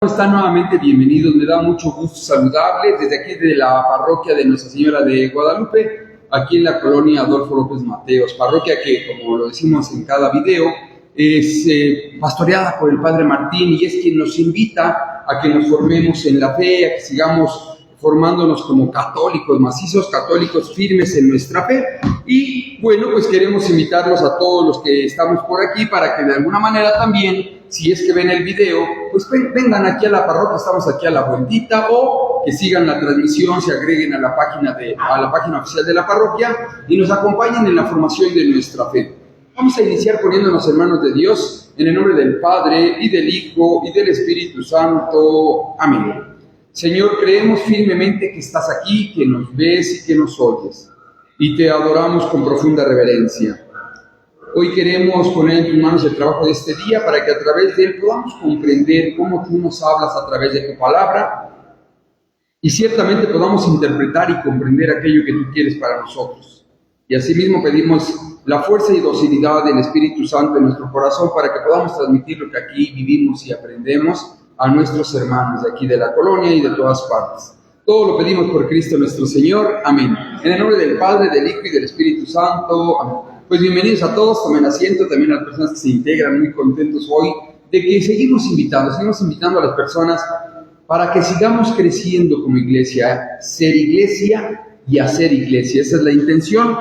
¿Cómo están? Nuevamente bienvenidos, me da mucho gusto saludarles desde aquí de la parroquia de Nuestra Señora de Guadalupe, aquí en la colonia Adolfo López Mateos, parroquia que, como lo decimos en cada video, es pastoreada por el Padre Martín y es quien nos invita a que nos formemos en la fe, a que sigamos formándonos como católicos, macizos católicos firmes en nuestra fe. Y bueno, pues queremos invitarlos a todos los que estamos por aquí para que de alguna manera también, si es que ven el video, pues vengan aquí a la parroquia, estamos aquí a la vueltita, o que sigan la transmisión, se agreguen a la página oficial de la parroquia y nos acompañen en la formación de nuestra fe. Vamos a iniciar poniéndonos en manos de Dios, en el nombre del Padre, y del Hijo, y del Espíritu Santo. Amén. Señor, creemos firmemente que estás aquí, que nos ves y que nos oyes, y te adoramos con profunda reverencia. Hoy queremos poner en tus manos el trabajo de este día para que a través de él podamos comprender cómo tú nos hablas a través de tu palabra y ciertamente podamos interpretar y comprender aquello que tú quieres para nosotros. Y asimismo pedimos la fuerza y docilidad del Espíritu Santo en nuestro corazón para que podamos transmitir lo que aquí vivimos y aprendemos a nuestros hermanos de aquí de la colonia y de todas partes. Todo lo pedimos por Cristo nuestro Señor. Amén. En el nombre del Padre, del Hijo y del Espíritu Santo. Amén. Pues bienvenidos a todos, tomen asiento, también a las personas que se integran, muy contentos hoy de que seguimos invitando a las personas para que sigamos creciendo como iglesia, ser iglesia y hacer iglesia. Esa es la intención.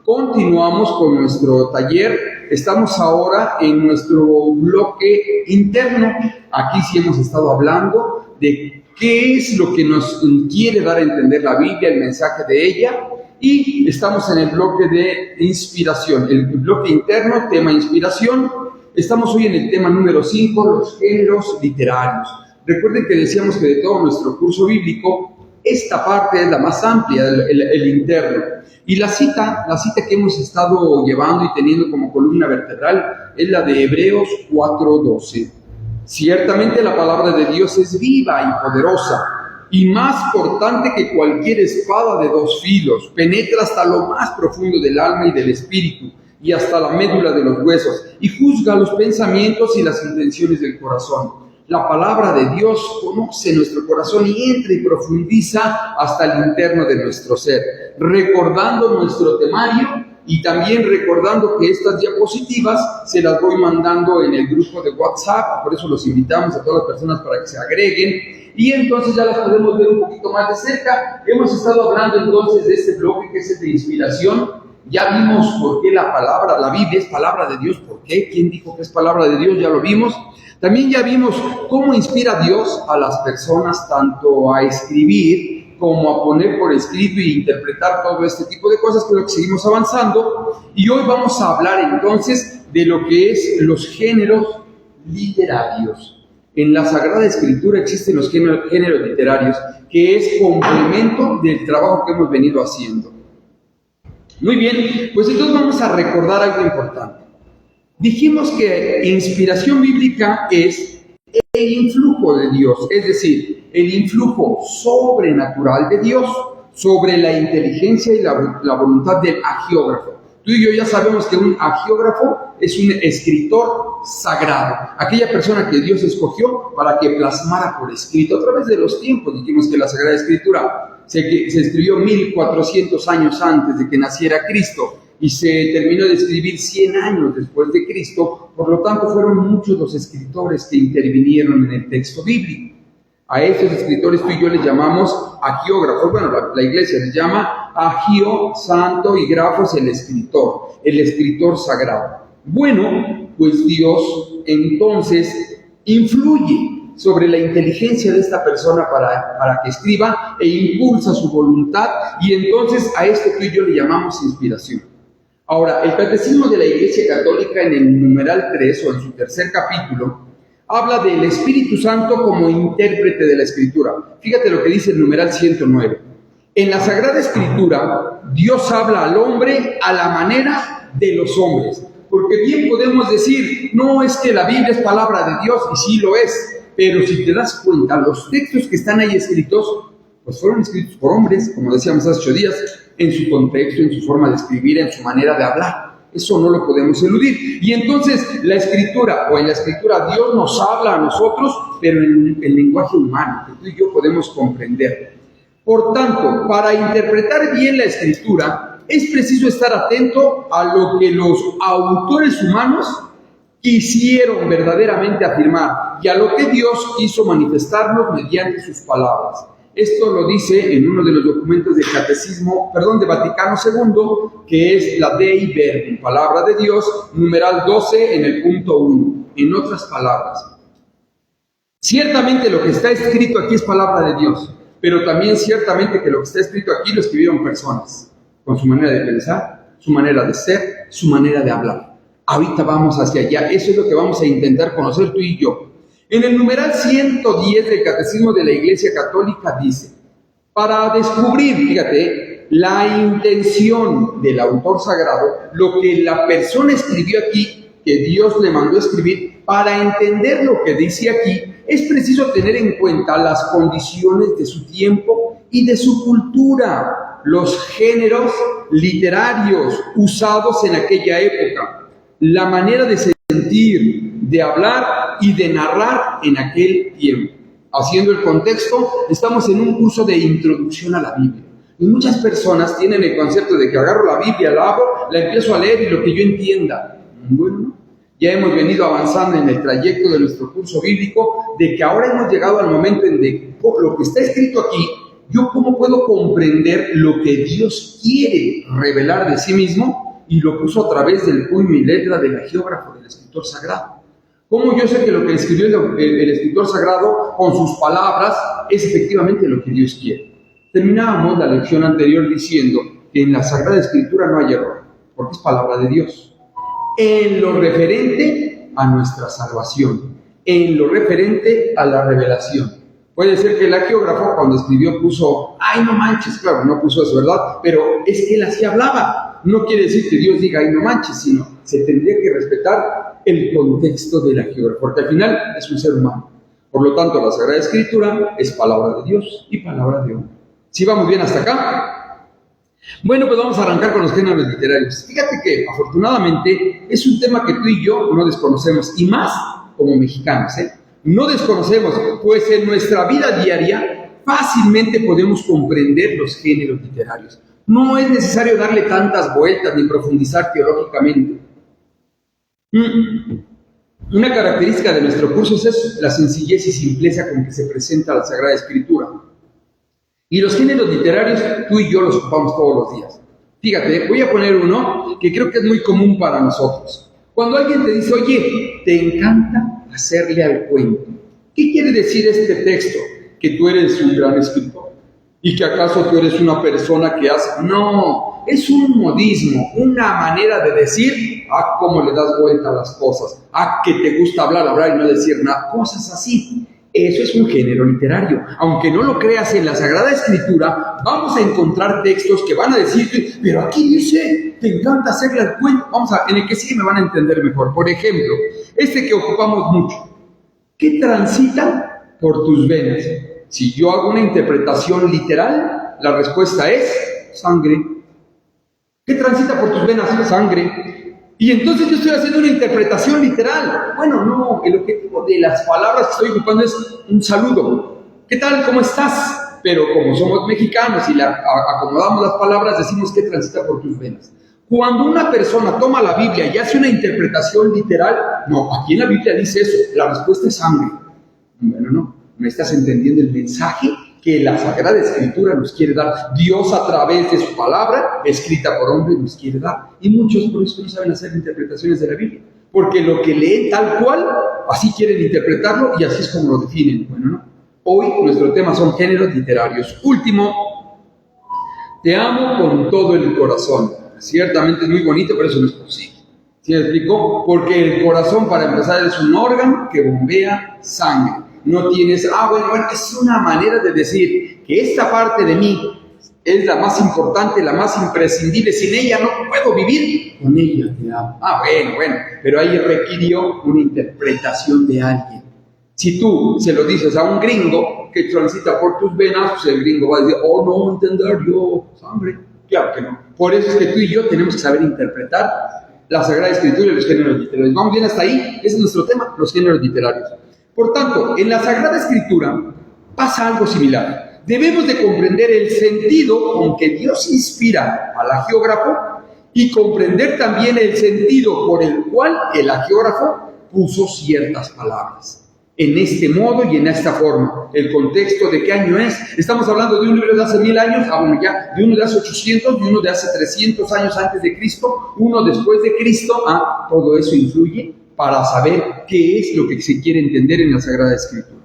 Continuamos con nuestro taller, estamos ahora en nuestro bloque interno. Aquí sí hemos estado hablando de qué es lo que nos quiere dar a entender la Biblia, el mensaje de ella. Y estamos en el bloque de inspiración, el bloque interno, tema inspiración. Estamos hoy en el tema número 5, los géneros literarios. Recuerden que decíamos que de todo nuestro curso bíblico, esta parte es la más amplia, el interno. Y la cita que hemos estado llevando y teniendo como columna vertebral es la de Hebreos 4:12. Ciertamente la palabra de Dios es viva y poderosa, y más cortante que cualquier espada de dos filos, penetra hasta lo más profundo del alma y del espíritu, y hasta la médula de los huesos, y juzga los pensamientos y las intenciones del corazón. La palabra de Dios conoce nuestro corazón y entra y profundiza hasta el interno de nuestro ser, recordando nuestro temario y también recordando que estas diapositivas se las voy mandando en el grupo de WhatsApp, por eso los invitamos a todas las personas para que se agreguen y entonces ya las podemos ver un poquito más de cerca. Hemos estado hablando entonces de este bloque que es el de inspiración. Ya vimos por qué la Biblia es palabra de Dios. ¿Por qué? ¿Quién dijo que es palabra de Dios? Ya lo vimos. También ya vimos cómo inspira Dios a las personas tanto a escribir como a poner por escrito e interpretar todo este tipo de cosas, que es lo que seguimos avanzando. Y hoy vamos a hablar entonces de lo que es los géneros literarios. En la Sagrada Escritura existen los géneros literarios, que es complemento del trabajo que hemos venido haciendo. Muy bien, pues entonces vamos a recordar algo importante. Dijimos que inspiración bíblica es el influjo de Dios, es decir, el influjo sobrenatural de Dios sobre la inteligencia y la voluntad del agiógrafo. Tú y yo ya sabemos que un agiógrafo es un escritor sagrado, aquella persona que Dios escogió para que plasmara por escrito a través de los tiempos. Dijimos que la Sagrada Escritura se escribió 1400 años antes de que naciera Cristo y se terminó de escribir 100 años después de Cristo, por lo tanto fueron muchos los escritores que intervinieron en el texto bíblico. A esos escritores tú y yo les llamamos agiógrafos. Bueno, la iglesia les llama agio, santo, y grafos, el escritor sagrado. Bueno, pues Dios entonces influye sobre la inteligencia de esta persona para que escriba e impulsa su voluntad, y entonces a esto tú y yo le llamamos inspiración. Ahora, el Catecismo de la Iglesia Católica en el numeral 3 o en su tercer capítulo habla del Espíritu Santo como intérprete de la Escritura. Fíjate lo que dice el numeral 109. En la Sagrada Escritura, Dios habla al hombre a la manera de los hombres. Porque bien podemos decir, no, es que la Biblia es palabra de Dios, y sí lo es. Pero si te das cuenta, los textos que están ahí escritos, pues fueron escritos por hombres, como decíamos hace 8 días, en su contexto, en su forma de escribir, en su manera de hablar. Eso no lo podemos eludir. Y entonces la Escritura, o en la Escritura Dios nos habla a nosotros, pero en el lenguaje humano, que tú y yo podemos comprender. Por tanto, para interpretar bien la Escritura, es preciso estar atento a lo que los autores humanos quisieron verdaderamente afirmar y a lo que Dios quiso manifestarnos mediante sus palabras. Esto lo dice en uno de los documentos del Catecismo, de Vaticano II, que es la Dei Verbum, palabra de Dios, numeral 12 en el punto 1. En otras palabras, ciertamente lo que está escrito aquí es palabra de Dios, pero también ciertamente que lo que está escrito aquí lo escribieron personas, con su manera de pensar, su manera de ser, su manera de hablar. Ahorita vamos hacia allá, eso es lo que vamos a intentar conocer tú y yo. En el numeral 110 del Catecismo de la Iglesia Católica dice, para descubrir, fíjate, la intención del autor sagrado, lo que la persona escribió aquí, que Dios le mandó a escribir, para entender lo que dice aquí, es preciso tener en cuenta las condiciones de su tiempo y de su cultura, los géneros literarios usados en aquella época, la manera de sentir, de hablar y de narrar en aquel tiempo. Haciendo el contexto, estamos en un curso de introducción a la Biblia. Y muchas personas tienen el concepto de que agarro la Biblia, la abro, la empiezo a leer y lo que yo entienda. Bueno, ya hemos venido avanzando en el trayecto de nuestro curso bíblico, de que ahora hemos llegado al momento en que lo que está escrito aquí, yo cómo puedo comprender lo que Dios quiere revelar de sí mismo y lo puso a través del puño y letra del geógrafo, del escritor sagrado. ¿Cómo yo sé que lo que escribió el escritor sagrado con sus palabras es efectivamente lo que Dios quiere? Terminábamos la lección anterior diciendo que en la Sagrada Escritura no hay error, porque es palabra de Dios. En lo referente a nuestra salvación, en lo referente a la revelación. Puede ser que el geógrafo cuando escribió puso, ¡ay, no manches! Claro, no puso eso, ¿verdad? Pero es que él así hablaba. No quiere decir que Dios diga, ¡ay, no manches! Sino se tendría que respetar el contexto de la geografía, porque al final es un ser humano. Por lo tanto, la Sagrada Escritura es palabra de Dios y palabra de hombre. ¿Sí vamos bien hasta acá? Bueno, pues vamos a arrancar con los géneros literarios. Fíjate que, afortunadamente, es un tema que tú y yo no desconocemos, y más como mexicanos, ¿eh? No desconocemos, pues en nuestra vida diaria fácilmente podemos comprender los géneros literarios. No es necesario darle tantas vueltas ni profundizar teológicamente. Una característica de nuestro curso es la sencillez y simpleza con que se presenta la Sagrada Escritura. Y los géneros literarios, tú y yo los ocupamos todos los días. Fíjate, voy a poner uno que creo que es muy común para nosotros. Cuando alguien te dice, oye, te encanta hacerle al cuento. ¿Qué quiere decir este texto? ¿Que tú eres un gran escritor? ¿Y que acaso tú eres una persona que hace? No, es un modismo, una manera de decir, cómo le das vuelta a las cosas, que te gusta hablar y no decir nada, cosas así. Eso es un género literario. Aunque no lo creas, en la Sagrada Escritura vamos a encontrar textos que van a decirte, pero aquí dice, te encanta hacerle al cuento. En el que sigue me van a entender mejor. Por ejemplo, este que ocupamos mucho. ¿Qué transita por tus venas? Si yo hago una interpretación literal, la respuesta es sangre. ¿Qué transita por tus venas? Sangre. Y entonces yo estoy haciendo una interpretación literal. Bueno, no, el objetivo de las palabras que estoy ocupando es un saludo. ¿Qué tal? ¿Cómo estás? Pero como somos mexicanos y acomodamos las palabras, decimos que transita por tus venas. Cuando una persona toma la Biblia y hace una interpretación literal, no, aquí en la Biblia dice eso, la respuesta es sangre. Bueno, no estás entendiendo el mensaje que la Sagrada Escritura nos quiere dar. Dios a través de su palabra, escrita por hombre, nos quiere dar. Y muchos por eso no saben hacer interpretaciones de la Biblia, porque lo que leen tal cual, así quieren interpretarlo y así es como lo definen. Bueno, no. Hoy nuestro tema son géneros literarios. Último, te amo con todo el corazón. Ciertamente es muy bonito, pero eso no es posible. ¿Sí me explico? Porque el corazón, para empezar, es un órgano que bombea sangre. No tienes, bueno, es una manera de decir que esta parte de mí es la más importante, la más imprescindible. Sin ella no puedo vivir, con ella te amo. Bueno, pero ahí requirió una interpretación de alguien. Si tú se lo dices a un gringo que transita por tus venas, pues el gringo va a decir, no entender yo, sangre. Claro que no. Por eso es que tú y yo tenemos que saber interpretar la Sagrada Escritura y los géneros literarios. ¿Vamos bien hasta ahí? Ese es nuestro tema, los géneros literarios. Por tanto, en la Sagrada Escritura pasa algo similar. Debemos de comprender el sentido con que Dios inspira al agiógrafo y comprender también el sentido por el cual el agiógrafo puso ciertas palabras. En este modo y en esta forma. El contexto de qué año es. Estamos hablando de un libro de hace 1000 años, de uno de hace 800, de uno de hace 300 años antes de Cristo, uno después de Cristo. Todo eso influye para saber qué es lo que se quiere entender en la Sagrada Escritura.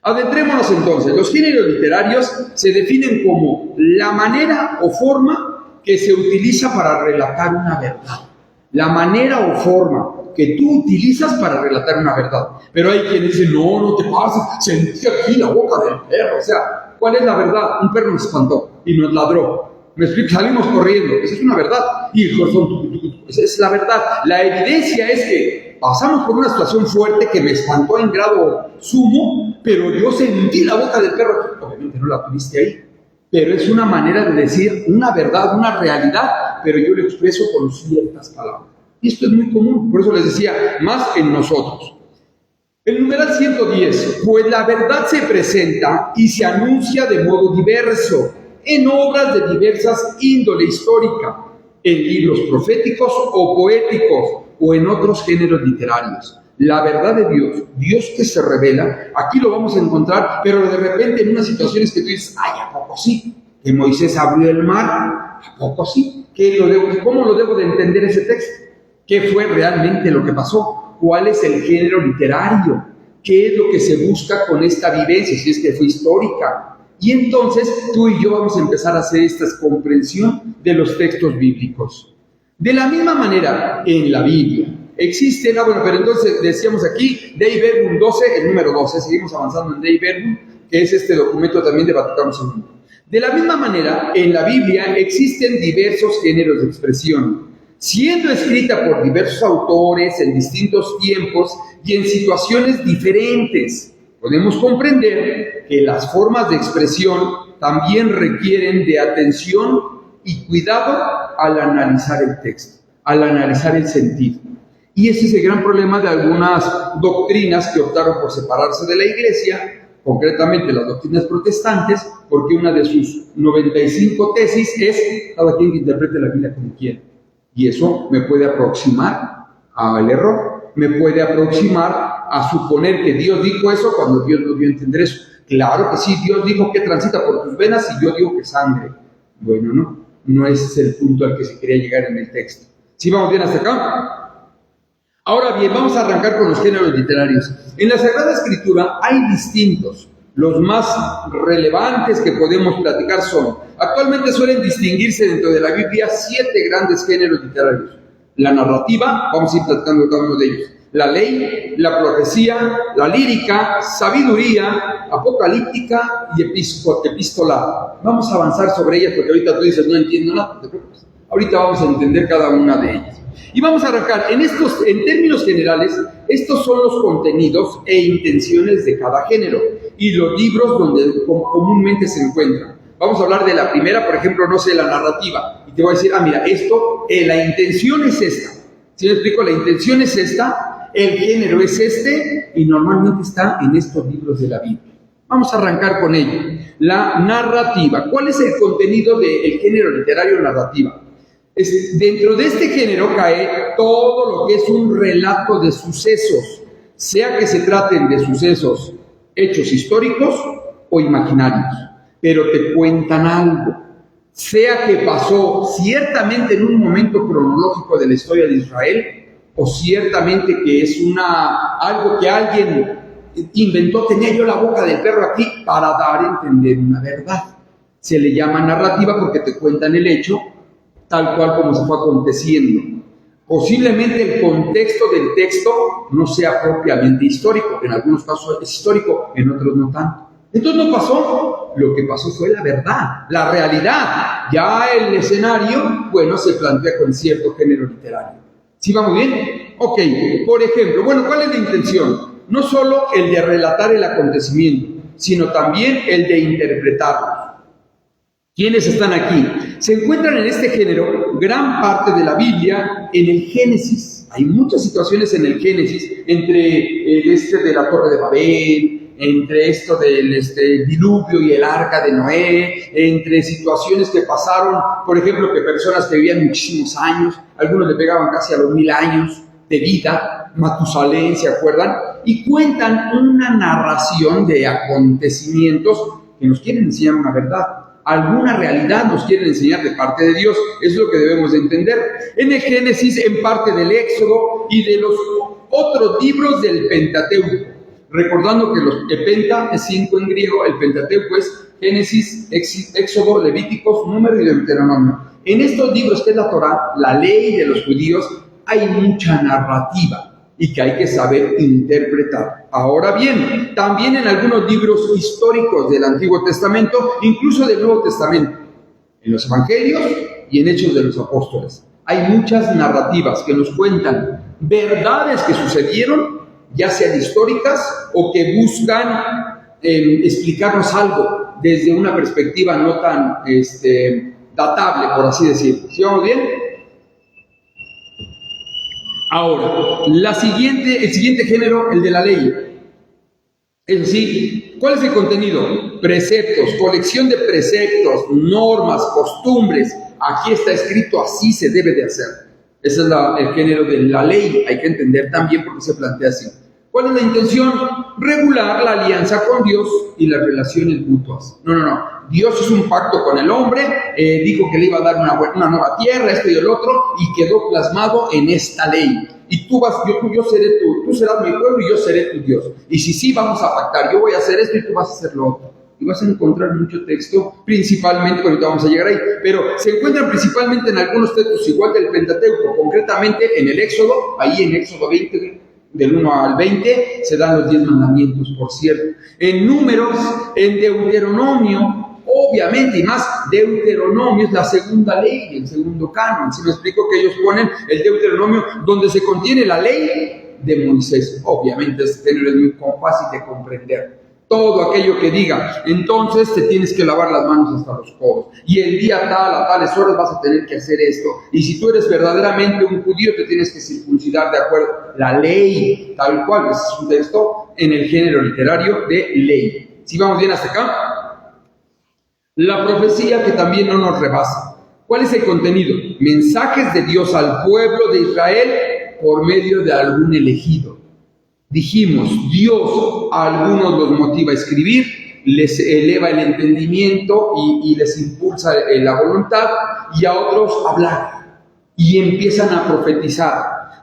Adentrémonos entonces. Los géneros literarios se definen como la manera o forma que se utiliza para relatar una verdad. La manera o forma que tú utilizas para relatar una verdad. Pero hay quienes dicen, no te pases, sentí aquí la boca del perro. O sea, ¿cuál es la verdad? Un perro nos espantó y nos ladró. Me explico, salimos corriendo. Esa es una verdad. Y el corazón, esa es la verdad. La evidencia es que pasamos por una situación fuerte que me espantó en grado sumo, pero yo sentí la boca del perro. Obviamente no la tuviste ahí. Pero es una manera de decir una verdad, una realidad, pero yo lo expreso con ciertas palabras. Y esto es muy común, por eso les decía, más en nosotros. El numeral 110, pues la verdad se presenta y se anuncia de modo diverso, en obras de diversas índole histórica, en libros proféticos o poéticos, o en otros géneros literarios. La verdad de Dios, Dios que se revela, aquí lo vamos a encontrar, pero de repente en unas situaciones que tú dices, ¿a poco sí? Que Moisés abrió el mar, ¿a poco sí? ¿Cómo lo debo de entender ese texto? ¿Qué fue realmente lo que pasó? ¿Cuál es el género literario? ¿Qué es lo que se busca con esta vivencia? Si es que fue histórica. Y entonces tú y yo vamos a empezar a hacer esta comprensión de los textos bíblicos. De la misma manera, en la Biblia existen, pero entonces decíamos aquí, Dei Verbum 12, el número 12, seguimos avanzando en Dei Verbum, que es este documento también de Vaticano II. De la misma manera, en la Biblia existen diversos géneros de expresión, siendo escrita por diversos autores en distintos tiempos y en situaciones diferentes. Podemos comprender que las formas de expresión también requieren de atención y cuidado al analizar el texto, al analizar el sentido. Y ese es el gran problema de algunas doctrinas que optaron por separarse de la Iglesia, concretamente las doctrinas protestantes, porque una de sus 95 tesis es cada quien que interprete la Biblia como quiera. Y eso me puede aproximar al error, me puede aproximar a suponer que Dios dijo eso cuando Dios no dio a entender eso. Claro que sí, Dios dijo que transita por tus venas y yo digo que sangre. Bueno, no ese es el punto al que se quería llegar en el texto. ¿Sí vamos bien hasta acá? Ahora bien, vamos a arrancar con los géneros literarios. En la Sagrada Escritura hay distintos. Los más relevantes que podemos platicar son, actualmente suelen distinguirse dentro de la Biblia 7 grandes géneros literarios. La narrativa, vamos a ir platicando cada uno de ellos. La ley, la profecía, la lírica, sabiduría, apocalíptica y epistolar. Vamos a avanzar sobre ellas porque ahorita tú dices, no entiendo nada, no te preocupes. Ahorita vamos a entender cada una de ellas. Y vamos a arrancar, en términos generales, estos son los contenidos e intenciones de cada género y los libros donde comúnmente se encuentran. Vamos a hablar de la primera, por ejemplo, la narrativa. Y te voy a decir, mira, la intención es esta. ¿Sí me explico? La intención es esta, el género es este, y normalmente está en estos libros de la Biblia. Vamos a arrancar con ello. La narrativa. ¿Cuál es el contenido del género literario narrativa? Dentro de este género cae todo lo que es un relato de sucesos, sea que se traten de sucesos, hechos históricos o imaginarios, pero te cuentan algo, sea que pasó ciertamente en un momento cronológico de la historia de Israel, o ciertamente que es algo que alguien inventó, tenía yo la boca del perro aquí, para dar a entender una verdad. Se le llama narrativa porque te cuentan el hecho tal cual como se fue aconteciendo. Posiblemente el contexto del texto no sea propiamente histórico, en algunos casos es histórico, en otros no tanto. Entonces no pasó, lo que pasó fue la verdad, la realidad. Ya el escenario, se plantea con cierto género literario. ¿Sí vamos bien? Ok, por ejemplo, ¿cuál es la intención? No solo el de relatar el acontecimiento, sino también el de interpretarlo. ¿Quiénes están aquí? Se encuentran en este género gran parte de la Biblia en el Génesis. Hay muchas situaciones en el Génesis, entre el de la Torre de Babel, entre esto del diluvio y el arca de Noé, entre situaciones que pasaron, por ejemplo, que personas que vivían muchísimos años, algunos le pegaban casi a los 1000 años de vida, Matusalén, ¿se acuerdan? Y cuentan una narración de acontecimientos que nos quieren enseñar una verdad. Alguna realidad nos quieren enseñar de parte de Dios. Es lo que debemos de entender. En el Génesis, en parte del Éxodo y de los otros libros del Pentateuco. Recordando que el Penta es 5 en griego, el Pentateuco es Génesis, Éxodo, Levíticos, Número y Deuteronomio. En estos libros que es la Torá, la ley de los judíos, hay mucha narrativa y que hay que saber interpretar. Ahora bien, también en algunos libros históricos del Antiguo Testamento, incluso del Nuevo Testamento, en los Evangelios y en Hechos de los Apóstoles, hay muchas narrativas que nos cuentan verdades que sucedieron, ya sean históricas o que buscan explicarnos algo desde una perspectiva no tan datable, por así decirlo. ¿Sí vamos bien? Ahora, el siguiente género, el de la ley. Es decir, ¿cuál es el contenido? Preceptos, colección de preceptos, normas, costumbres. Aquí está escrito, así se debe de hacer. Ese es el género de la ley. Hay que entender también por qué se plantea así. ¿Cuál es la intención? Regular la alianza con Dios y las relaciones mutuas. No. Dios hizo un pacto con el hombre, dijo que le iba a dar una nueva tierra, esto y el otro, y quedó plasmado en esta ley. Y tú serás mi pueblo y yo seré tu Dios. Y si vamos a pactar, yo voy a hacer esto y tú vas a hacer lo otro. Y vas a encontrar mucho texto, principalmente, bueno, ahorita vamos a llegar ahí, pero se encuentran principalmente en algunos textos, igual que el Pentateuco, concretamente en el Éxodo, ahí en Éxodo 20, del 1 al 20, se dan los 10 mandamientos, por cierto. En Números, en Deuteronomio, obviamente, y más, Deuteronomio es la segunda ley, el segundo canon. Si me explico que ellos ponen el Deuteronomio donde se contiene la ley de Moisés. Obviamente, este género es muy fácil de comprender. Todo aquello que diga, entonces te tienes que lavar las manos hasta los codos. Y el día tal, a tales horas vas a tener que hacer esto. Y si tú eres verdaderamente un judío, te tienes que circuncidar de acuerdo. La ley, tal cual, es un texto en el género literario de ley. ¿Sí vamos bien hasta acá? La profecía que también no nos rebasa. ¿Cuál es el contenido? Mensajes de Dios al pueblo de Israel por medio de algún elegido. Dijimos, Dios a algunos los motiva a escribir, les eleva el entendimiento y les impulsa la voluntad, y a otros a hablar, y empiezan a profetizar.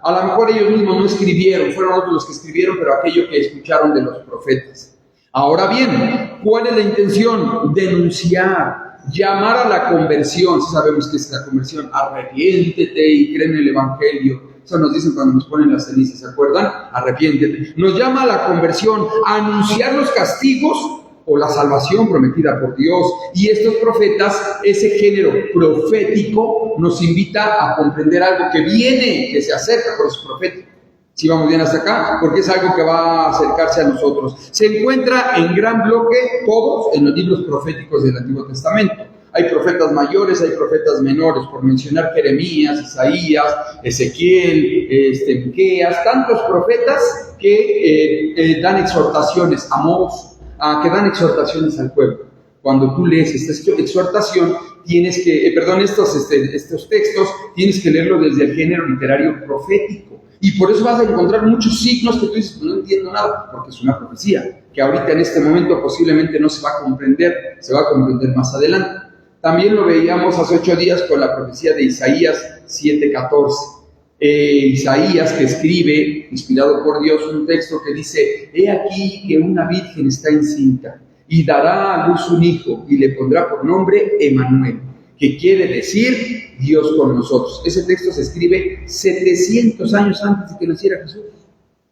A lo mejor ellos mismos no escribieron, fueron otros los que escribieron, pero aquello que escucharon de los profetas. Ahora bien, ¿cuál es la intención? Denunciar, llamar a la conversión. Si sabemos qué es la conversión, arrepiéntete y cree en el Evangelio. Eso nos dicen cuando nos ponen las cenizas, ¿se acuerdan? Arrepiéntete. Nos llama a la conversión, a anunciar los castigos o la salvación prometida por Dios. Y estos profetas, ese género profético, nos invita a comprender algo que viene, que se acerca por los profetas. Si vamos bien hasta acá, porque es algo que va a acercarse a nosotros. Se encuentra en gran bloque todos en los libros proféticos del Antiguo Testamento. Hay profetas mayores, hay profetas menores, por mencionar Jeremías, Isaías, Ezequiel, Miqueas, tantos profetas que dan exhortaciones, Amós, que dan exhortaciones al pueblo. Cuando tú lees esta exhortación, tienes que, estos textos, tienes que leerlo desde el género literario profético. Y por eso vas a encontrar muchos signos que tú dices, no entiendo nada, porque es una profecía, que ahorita en este momento posiblemente no se va a comprender, se va a comprender más adelante. También lo veíamos hace 8 días con la profecía de Isaías 7:14. Isaías, que escribe, inspirado por Dios, un texto que dice: he aquí que una virgen está encinta y dará a luz un hijo y le pondrá por nombre Emmanuel, que quiere decir Dios con nosotros. Ese texto se escribe 700 años antes de que naciera Jesús.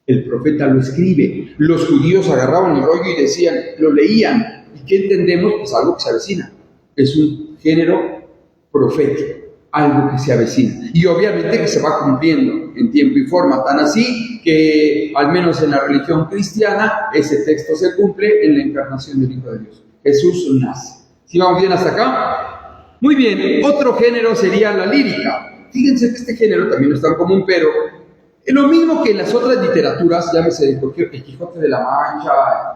El profeta lo escribe. Los judíos agarraban el rollo y decían, lo leían. ¿Y qué entendemos? Pues algo que se avecina. Es un género profético, algo que se avecina. Y obviamente que se va cumpliendo en tiempo y forma, tan así que, al menos en la religión cristiana, ese texto se cumple en la encarnación del Hijo de Dios. Jesús nace. ¿Sí vamos bien hasta acá? Muy bien, otro género sería la lírica. Fíjense que este género también no es tan común, pero es lo mismo que en las otras literaturas, llámese el Quijote de la Mancha,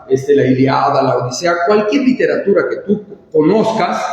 la Ilíada, la Odisea, cualquier literatura que tú conozcas,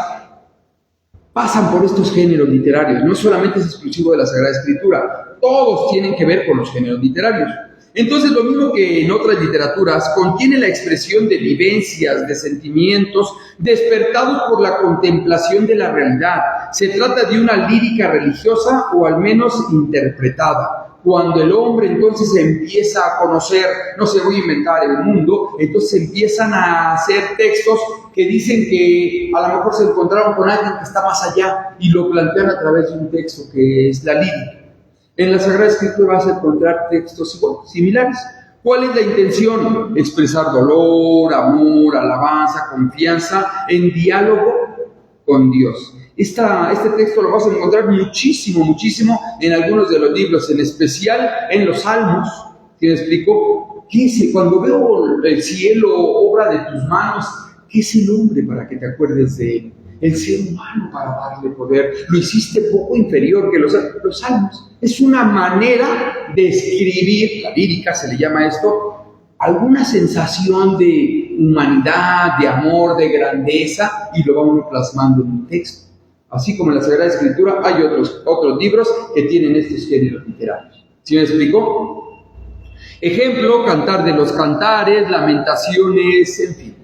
pasan por estos géneros literarios. No solamente es exclusivo de la Sagrada Escritura, todos tienen que ver con los géneros literarios. Entonces, lo mismo que en otras literaturas, contiene la expresión de vivencias, de sentimientos, despertados por la contemplación de la realidad. Se trata de una lírica religiosa o al menos interpretada. Cuando el hombre entonces empieza a conocer, no se voy a inventar el mundo, entonces empiezan a hacer textos que dicen que a lo mejor se encontraron con alguien que está más allá y lo plantean a través de un texto que es la lírica. En la Sagrada Escritura vas a encontrar textos similares. ¿Cuál es la intención? Expresar dolor, amor, alabanza, confianza en diálogo con Dios. Este texto lo vas a encontrar muchísimo en algunos de los libros, en especial en los Salmos. ¿Sí me explico? ¿Qué es? Cuando veo el cielo, obra de tus manos, ¿qué es el hombre para que te acuerdes de él? El ser humano para darle poder. Lo hiciste poco inferior que los Salmos. Es una manera de escribir, la lírica se le llama esto, alguna sensación de humanidad, de amor, de grandeza, y lo vamos plasmando en un texto. Así como en la Sagrada Escritura hay otros libros que tienen estos géneros literarios. ¿Sí me explico? Ejemplo, Cantar de los Cantares, Lamentaciones, en fin.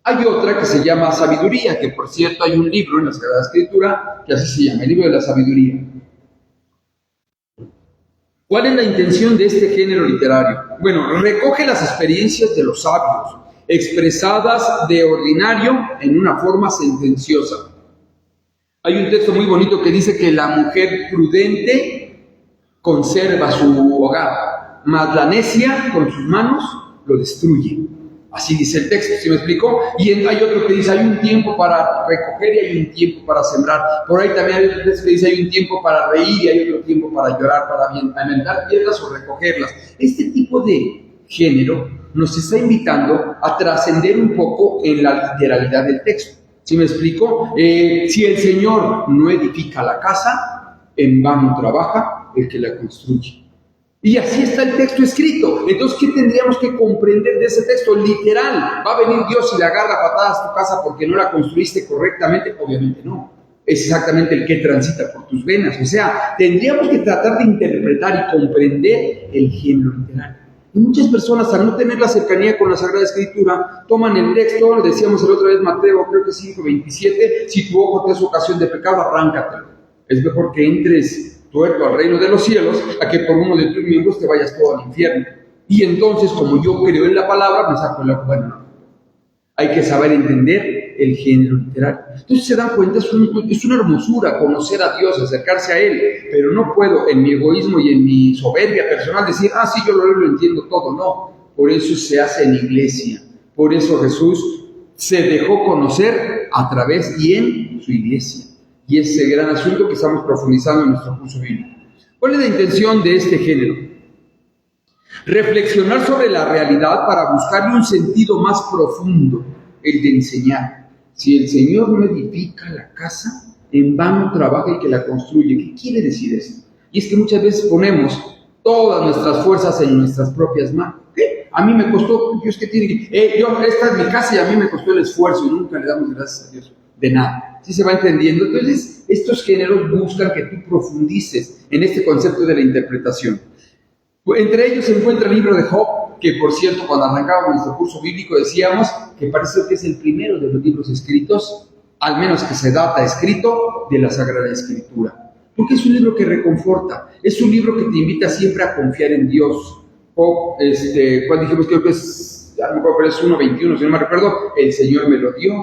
Hay otra que se llama Sabiduría, que por cierto hay un libro en la Sagrada Escritura que así se llama, el libro de la Sabiduría. ¿Cuál es la intención de este género literario? Bueno, recoge las experiencias de los sabios, expresadas de ordinario en una forma sentenciosa. Hay un texto muy bonito que dice que la mujer prudente conserva su hogar, mas la necia con sus manos lo destruye. Así dice el texto, ¿sí me explico? Y hay otro que dice, hay un tiempo para recoger y hay un tiempo para sembrar. Por ahí también hay otro texto que dice, hay un tiempo para reír y hay otro tiempo para llorar, para aventar piedras o recogerlas. Este tipo de género nos está invitando a trascender un poco en la literalidad del texto. ¿Sí me explico? Si el Señor no edifica la casa, en vano trabaja el que la construye. Y así está el texto escrito. Entonces, ¿qué tendríamos que comprender de ese texto? Literal, ¿va a venir Dios y le agarra patadas tu casa porque no la construiste correctamente? Obviamente no. Es exactamente el que transita por tus venas. O sea, tendríamos que tratar de interpretar y comprender el género literario. Y muchas personas, al no tener la cercanía con la Sagrada Escritura, toman el texto, lo decíamos la otra vez, Mateo, creo que 5:27, si tu ojo te es ocasión de pecado, arráncatelo. Es mejor que entres tuerto al reino de los cielos, a que por uno de tus miembros te vayas todo al infierno. Y entonces, como yo creo en la palabra, me saco la... Bueno, no. Hay que saber entender el género literario. Entonces se dan cuenta, es una hermosura conocer a Dios, acercarse a Él, pero no puedo en mi egoísmo y en mi soberbia personal decir, sí, yo lo entiendo todo. No, por eso se hace en iglesia. Por eso Jesús se dejó conocer a través y en su iglesia. Y ese gran asunto que estamos profundizando en nuestro curso bíblico. ¿Cuál es la intención de este género? Reflexionar sobre la realidad para buscarle un sentido más profundo, el de enseñar. Si el Señor no edifica la casa, en vano trabaja el que la construye. ¿Qué quiere decir esto? Y es que muchas veces ponemos todas nuestras fuerzas en nuestras propias manos. ¿Qué? A mí me costó, Dios, ¿qué tiene que...? Esta es mi casa y a mí me costó el esfuerzo y nunca le damos gracias a Dios de nada. ¿Sí se va entendiendo? Entonces, estos géneros buscan que tú profundices en este concepto de la interpretación. Entre ellos se encuentra el libro de Job, que por cierto, cuando arrancábamos nuestro curso bíblico decíamos que parece que es el primero de los libros escritos, al menos que se data escrito, de la Sagrada Escritura. Porque es un libro que reconforta, es un libro que te invita siempre a confiar en Dios. Job, ¿cuál dijimos? Creo que es, a lo mejor es 1:21, si no me recuerdo, el Señor me lo dio,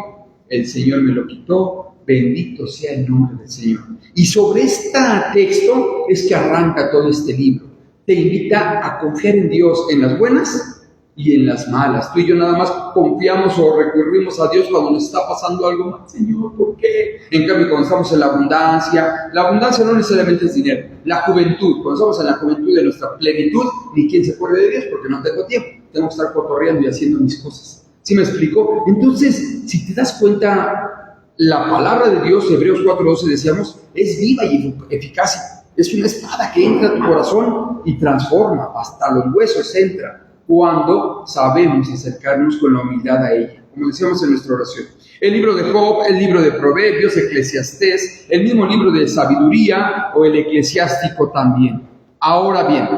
el Señor me lo quitó, bendito sea el nombre del Señor. Y sobre este texto es que arranca todo este libro. Te invita a confiar en Dios en las buenas y en las malas. Tú y yo nada más confiamos o recurrimos a Dios cuando nos está pasando algo mal. Señor, ¿por qué? En cambio, cuando estamos en la abundancia no necesariamente es dinero. La juventud, cuando estamos en la juventud de nuestra plenitud, ni quien se acuerde de Dios porque no tengo tiempo. Tengo que estar cotorreando y haciendo mis cosas. ¿Sí me explico? Entonces, si te das cuenta, La palabra de Dios, Hebreos 4:12 decíamos, es viva y eficaz. Es una espada que entra en tu corazón y transforma, hasta los huesos entra, cuando sabemos acercarnos con la humildad a ella, como decíamos en nuestra oración. El libro de Job, el libro de Proverbios, Eclesiastés, el mismo libro de Sabiduría o el Eclesiástico también. Ahora bien,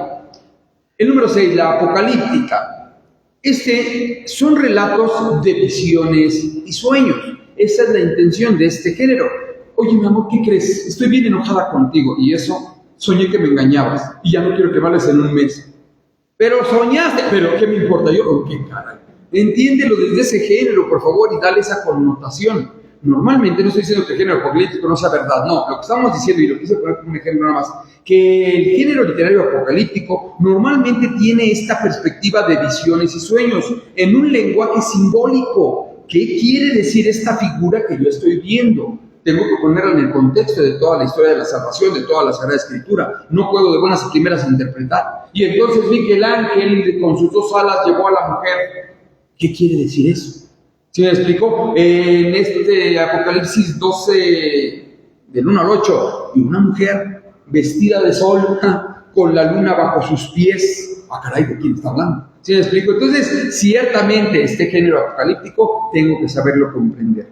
el número 6, la Apocalíptica. Son relatos de visiones y sueños. Esa es la intención de este género. Oye, mi amor, ¿qué crees? Estoy bien enojada contigo. Y eso, soñé que me engañabas. Y ya no quiero que vales en un mes. Pero soñaste. ¿Pero qué me importa yo? ¿O qué caray? Entiéndelo desde ese género, por favor, y dale esa connotación. Normalmente no estoy diciendo que el género apocalíptico no sea verdad. No, lo que estamos diciendo, y lo quise poner como un ejemplo nada más, que el género literario apocalíptico normalmente tiene esta perspectiva de visiones y sueños en un lenguaje simbólico. ¿Qué quiere decir esta figura que yo estoy viendo? Tengo que ponerla en el contexto de toda la historia de la salvación, de toda la Sagrada Escritura. No puedo de buenas a primeras interpretar. Y entonces vi que el ángel con sus 2 alas llevó a la mujer. ¿Qué quiere decir eso? ¿Sí me explico? En este Apocalipsis 12, del 1 al 8, y una mujer vestida de sol, con la luna bajo sus pies. Ah, caray, ¿de quién está hablando? ¿Sí me explico? Entonces, ciertamente este género apocalíptico tengo que saberlo comprender.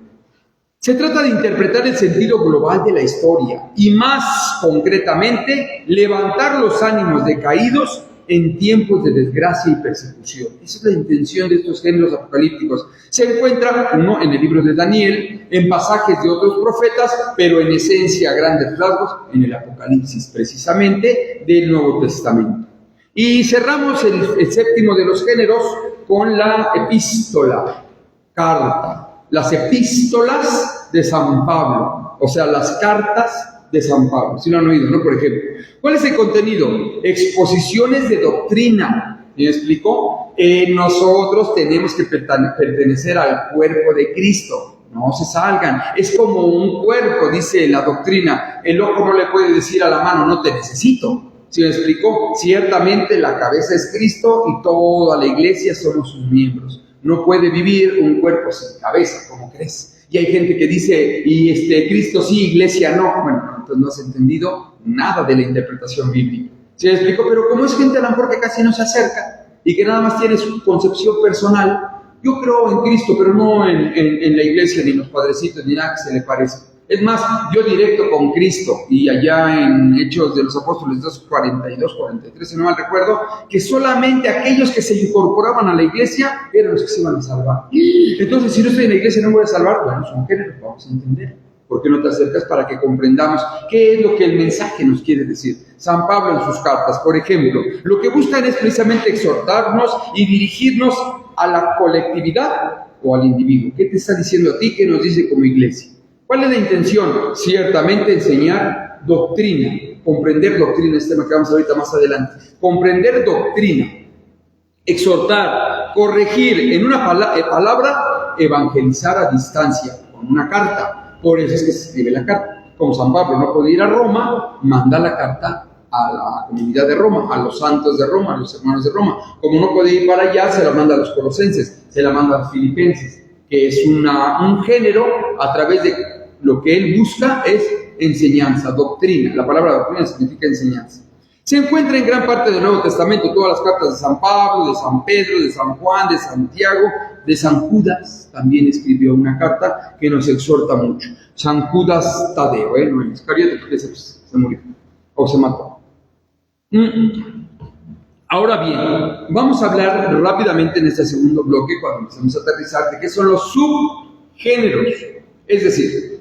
Se trata de interpretar el sentido global de la historia y más concretamente, levantar los ánimos decaídos en tiempos de desgracia y persecución. Esa es la intención de estos géneros apocalípticos. Se encuentra uno en el libro de Daniel, en pasajes de otros profetas, pero en esencia, a grandes rasgos, en el Apocalipsis precisamente del Nuevo Testamento. Y cerramos el séptimo de los géneros con la epístola, carta. Las epístolas de San Pablo, o sea, las cartas de San Pablo. Si lo han oído, ¿no? Por ejemplo, ¿cuál es el contenido? Exposiciones de doctrina. ¿Me explicó? Nosotros tenemos que pertenecer al cuerpo de Cristo. No se salgan. Es como un cuerpo, dice la doctrina. El ojo no le puede decir a la mano, no te necesito. ¿Sí me explicó? Ciertamente la cabeza es Cristo y toda la iglesia somos sus miembros. No puede vivir un cuerpo sin cabeza, ¿cómo crees? Y hay gente que dice, Cristo sí, iglesia no. Bueno, entonces no has entendido nada de la interpretación bíblica. ¿Sí me explico? Pero como es gente a lo mejor que casi no se acerca y que nada más tiene su concepción personal, yo creo en Cristo, pero no en la iglesia, ni en los padrecitos, ni nada que se le parezca. Es más, yo directo con Cristo, y allá en Hechos de los Apóstoles 2:42, 43, si no mal recuerdo, que solamente aquellos que se incorporaban a la iglesia eran los que se iban a salvar. Entonces, si no estoy en la iglesia no me voy a salvar, bueno, son géneros, vamos a entender. ¿Por qué no te acercas para que comprendamos qué es lo que el mensaje nos quiere decir? San Pablo en sus cartas, por ejemplo, lo que buscan es precisamente exhortarnos y dirigirnos a la colectividad o al individuo. ¿Qué te está diciendo a ti? ¿Qué nos dice como iglesia? ¿Cuál es la intención? Ciertamente enseñar doctrina, comprender doctrina, este tema que vamos a ver ahorita más adelante. Comprender doctrina, exhortar, corregir, en una palabra, evangelizar a distancia, con una carta. Por eso es que se escribe la carta. Como San Pablo no podía ir a Roma, manda la carta a la comunidad de Roma, a los santos de Roma, a los hermanos de Roma. Como no podía ir para allá, se la manda a los colosenses, se la manda a los filipenses, que es un género a través de lo que él busca es enseñanza, doctrina. La palabra doctrina significa enseñanza. Se encuentra en gran parte del Nuevo Testamento, todas las cartas de San Pablo, de San Pedro, de San Juan, de Santiago, de San Judas. También escribió una carta que nos exhorta mucho. San Judas Tadeo, no el Iscariote, porque se murió o se mató. Ahora bien, vamos a hablar rápidamente en este segundo bloque, cuando empecemos a aterrizar, de qué son los subgéneros. Es decir,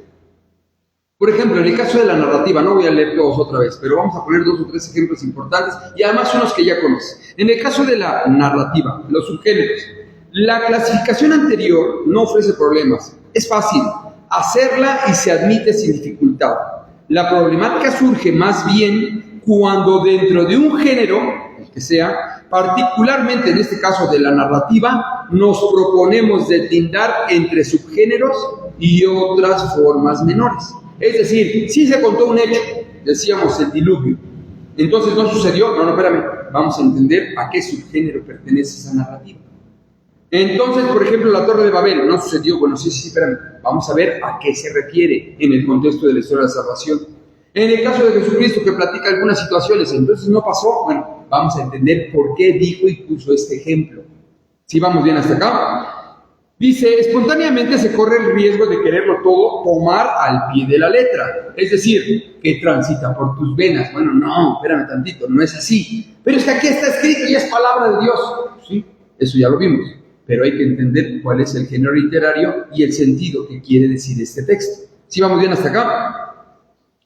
por ejemplo, en el caso de la narrativa, no voy a leer todos otra vez, pero vamos a poner 2 o 3 ejemplos importantes y además unos que ya conocen. En el caso de la narrativa, los subgéneros, la clasificación anterior no ofrece problemas. Es fácil hacerla y se admite sin dificultad. La problemática surge más bien cuando dentro de un género, el que sea, particularmente en este caso de la narrativa, nos proponemos deslindar entre subgéneros y otras formas menores. Es decir, si se contó un hecho, decíamos el diluvio, entonces no sucedió, no, espérame, vamos a entender a qué subgénero pertenece esa narrativa. Entonces, por ejemplo, la Torre de Babel no sucedió. Bueno, sí, pero vamos a ver a qué se refiere en el contexto de la historia de la salvación. En el caso de Jesucristo, que platica algunas situaciones, entonces no pasó. Bueno, vamos a entender por qué dijo y puso este ejemplo. ¿Sí vamos bien hasta acá? Dice, espontáneamente se corre el riesgo de quererlo todo tomar al pie de la letra. Es decir, que transita por tus venas. Bueno, no, espérame tantito, no es así. Pero es que aquí está escrito y es palabra de Dios. Sí, eso ya lo vimos. Pero hay que entender cuál es el género literario y el sentido que quiere decir este texto. ¿Sí vamos bien hasta acá?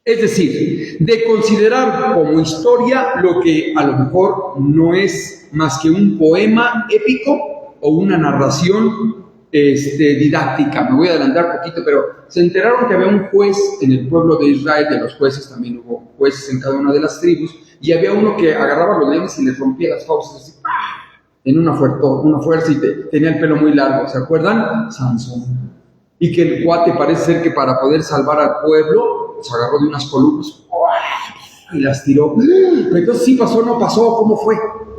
Es decir, de considerar como historia lo que a lo mejor no es más que un poema épico o una narración didáctica. Me voy a adelantar un poquito, pero se enteraron que había un juez en el pueblo de Israel. De los jueces también hubo jueces en cada una de las tribus, y había uno que agarraba los leones y les rompía las fauces así, en una fuerza, y tenía el pelo muy largo. ¿Se acuerdan? Sansón. Y que el cuate parece ser que para poder salvar al pueblo se agarró de unas columnas y las tiró. Pero entonces, ¿sí pasó, no pasó? ¿Cómo fue?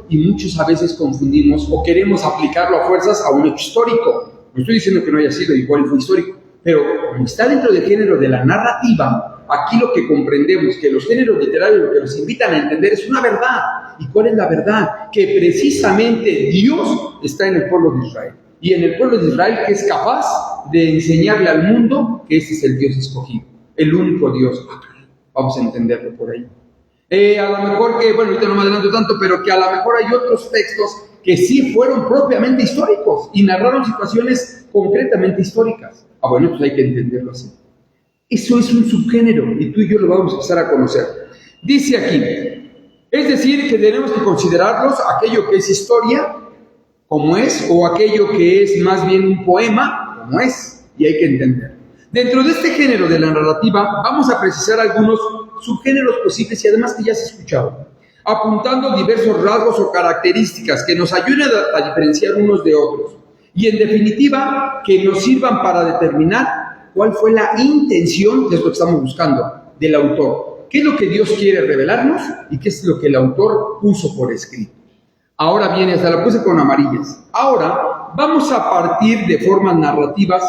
Y muchos a veces confundimos o queremos aplicarlo a fuerzas a un hecho histórico. No estoy diciendo que no haya sido igual, fue histórico, pero como está dentro del género de la narrativa, aquí lo que comprendemos, que los géneros literarios lo que nos invitan a entender es una verdad. ¿Y cuál es la verdad? Que precisamente Dios está en el pueblo de Israel. Y en el pueblo de Israel, que es capaz de enseñarle al mundo que este es el Dios escogido, el único Dios. Vamos a entenderlo por ahí. A lo mejor que, bueno, ahorita no me adelanto tanto, pero que a lo mejor hay otros textos que sí fueron propiamente históricos y narraron situaciones concretamente históricas. Bueno, pues hay que entenderlo así. Eso es un subgénero y tú y yo lo vamos a empezar a conocer. Dice aquí, es decir, que tenemos que considerarlos aquello que es historia, como es, o aquello que es más bien un poema, como es, y hay que entender. Dentro de este género de la narrativa vamos a precisar algunos subgéneros posibles y además que ya se ha escuchado, apuntando diversos rasgos o características que nos ayuden a diferenciar unos de otros y en definitiva que nos sirvan para determinar cuál fue la intención, que es lo que estamos buscando, del autor. ¿Qué es lo que Dios quiere revelarnos y qué es lo que el autor puso por escrito? Ahora bien, hasta la puse con amarillas. Ahora vamos a partir de formas narrativas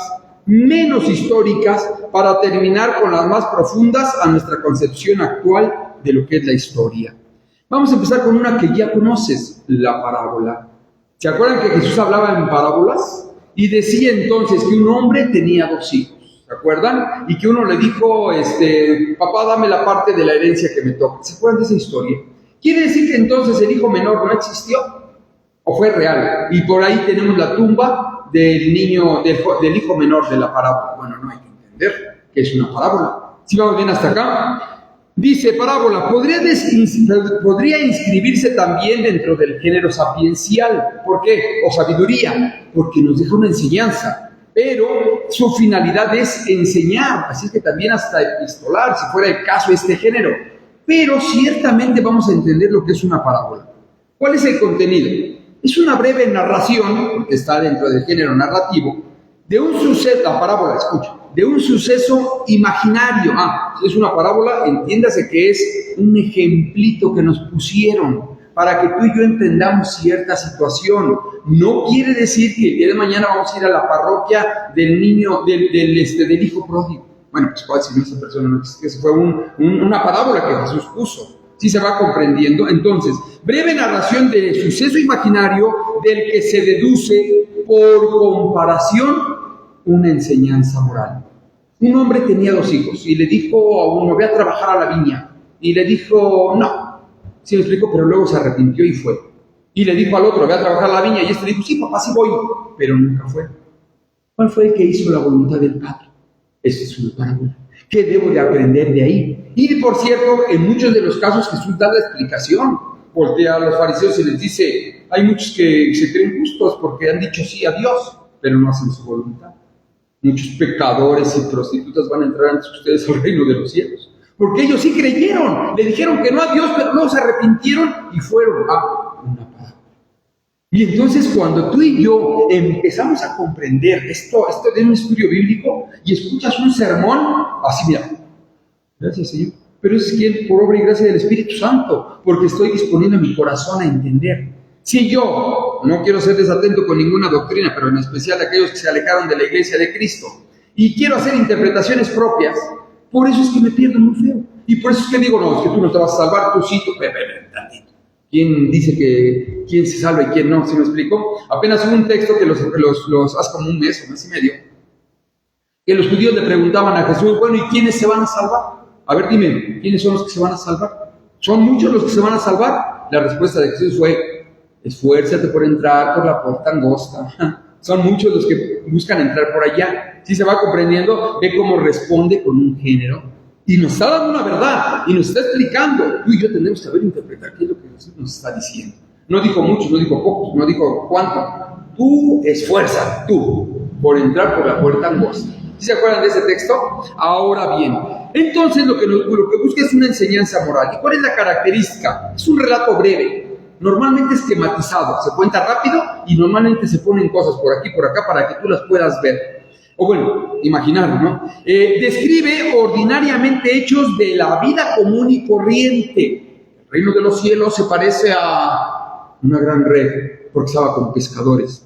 menos históricas para terminar con las más profundas a nuestra concepción actual de lo que es la historia. Vamos a empezar con una que ya conoces, la parábola. ¿Se acuerdan que Jesús hablaba en parábolas? Y decía entonces que un hombre tenía 2 hijos, ¿se acuerdan? Y que uno le dijo, papá, dame la parte de la herencia que me toca. ¿Se acuerdan de esa historia? ¿Quiere decir que entonces el hijo menor no existió? ¿O fue real? Y por ahí tenemos la tumba del hijo menor de la parábola. Bueno, no hay que entender que es una parábola. ¿Sí vamos bien hasta acá? Dice parábola, podría inscribirse también dentro del género sapiencial. ¿Por qué? O sabiduría, porque nos deja una enseñanza. Pero su finalidad es enseñar, así es que también hasta epistolar, si fuera el caso, este género. Pero ciertamente vamos a entender lo que es una parábola. ¿Cuál es el contenido? Es una breve narración, porque está dentro del género narrativo, de un suceso, la parábola, escucha, de un suceso imaginario. Si es una parábola, entiéndase que es un ejemplito que nos pusieron para que tú y yo entendamos cierta situación. No quiere decir que el día de mañana vamos a ir a la parroquia del niño, del hijo pródigo. Bueno, pues cuál si no, esa persona no existe, eso fue una parábola que Jesús puso. ¿Sí se va comprendiendo? Entonces, breve narración del suceso imaginario del que se deduce por comparación una enseñanza moral. Un hombre tenía 2 hijos y le dijo a uno, ve a trabajar a la viña. Y le dijo, no. ¿Sí me explico? Pero luego se arrepintió y fue. Y le dijo al otro, ve a trabajar a la viña. Y este dijo, sí, papá, sí voy. Pero nunca fue. ¿Cuál fue el que hizo la voluntad del Padre? Esa es una parábola. ¿Qué debo de aprender de ahí? Y por cierto, en muchos de los casos Jesús da la explicación. Voltea a los fariseos y les dice, hay muchos que se creen justos porque han dicho sí a Dios, pero no hacen su voluntad. Muchos pecadores y prostitutas van a entrar antes que ustedes al reino de los cielos. Porque ellos sí creyeron, le dijeron que no a Dios, pero luego se arrepintieron y fueron a una parábola. Y entonces cuando tú y yo empezamos a comprender esto de un estudio bíblico y escuchas un sermón, así mira, gracias Señor, pero es que por obra y gracia del Espíritu Santo, porque estoy disponiendo mi corazón a entender. Si yo no quiero ser desatento con ninguna doctrina, pero en especial aquellos que se alejaron de la iglesia de Cristo, y quiero hacer interpretaciones propias, por eso es que me pierdo muy feo. Y por eso es que digo, no, es que tú no te vas a salvar, tú sí, tú, tantito. ¿Quién dice que quién se salva y quién no? ¿Sí me explico? Apenas hubo un texto que hace como un mes y medio, que los judíos le preguntaban a Jesús, bueno, ¿y quiénes se van a salvar? A ver, dime, ¿quiénes son los que se van a salvar? ¿Son muchos los que se van a salvar? La respuesta de Jesús fue, esfuérzate por entrar por la puerta angosta. Son muchos los que buscan entrar por allá. Si se va comprendiendo, ve cómo responde con un género y nos está dando una verdad y nos está explicando. Tú y yo tenemos que saber interpretar qué es lo que Jesús nos está diciendo. No dijo muchos, no dijo pocos, no dijo cuánto. Tú esfuerza, tú, por entrar por la puerta angosta. ¿Sí se acuerdan de ese texto? Ahora bien, entonces lo que busca es una enseñanza moral. ¿Y cuál es la característica? Es un relato breve, normalmente esquematizado, se cuenta rápido y normalmente se ponen cosas por aquí, por acá, para que tú las puedas ver. O bueno, imaginar, ¿no? Describe ordinariamente hechos de la vida común y corriente. El reino de los cielos se parece a una gran red, porque estaba con pescadores.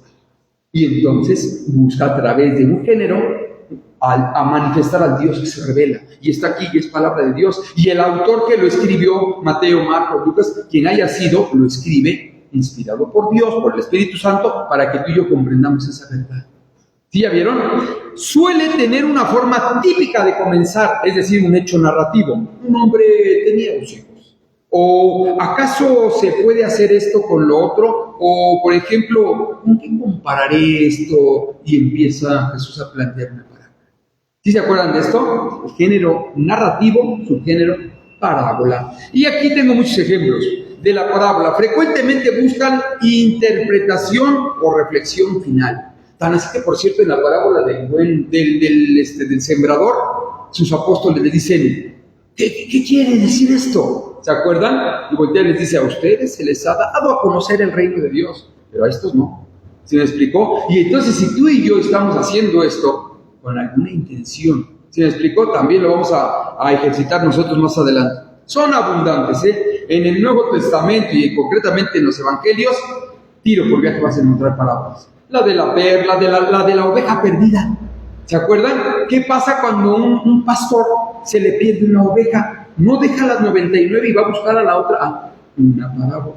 Y entonces busca a través de un género a manifestar al Dios que se revela. Y está aquí, que es palabra de Dios. Y el autor que lo escribió, Mateo, Marcos, Lucas, quien haya sido, lo escribe inspirado por Dios, por el Espíritu Santo, para que tú y yo comprendamos esa verdad. ¿Sí ya vieron? Suele tener una forma típica de comenzar, es decir, un hecho narrativo. Un hombre tenía 2 hijos. ¿O acaso se puede hacer esto con lo otro? O, por ejemplo, ¿con qué compararé esto? Y empieza Jesús a plantear una parábola. ¿Sí se acuerdan de esto? El género narrativo, subgénero parábola. Y aquí tengo muchos ejemplos de la parábola. Frecuentemente buscan interpretación o reflexión final. Tan así que, por cierto, en la parábola del sembrador, sus apóstoles le dicen, ¿qué quiere decir esto? ¿Se acuerdan? Y voltea y les dice, a ustedes se les ha dado a conocer el reino de Dios, pero a estos no. ¿Se me explicó? Y entonces, si tú y yo estamos haciendo esto con alguna intención, ¿se me explicó? También lo vamos a ejercitar nosotros más adelante. Son abundantes, ¿eh? En el Nuevo Testamento y concretamente en los Evangelios, tiro por viaje vas a encontrar parábolas. La de la perla, la de la oveja perdida. ¿Se acuerdan? ¿Qué pasa cuando un pastor se le pierde una oveja? No deja las 99 y va a buscar a la otra. Una parábola.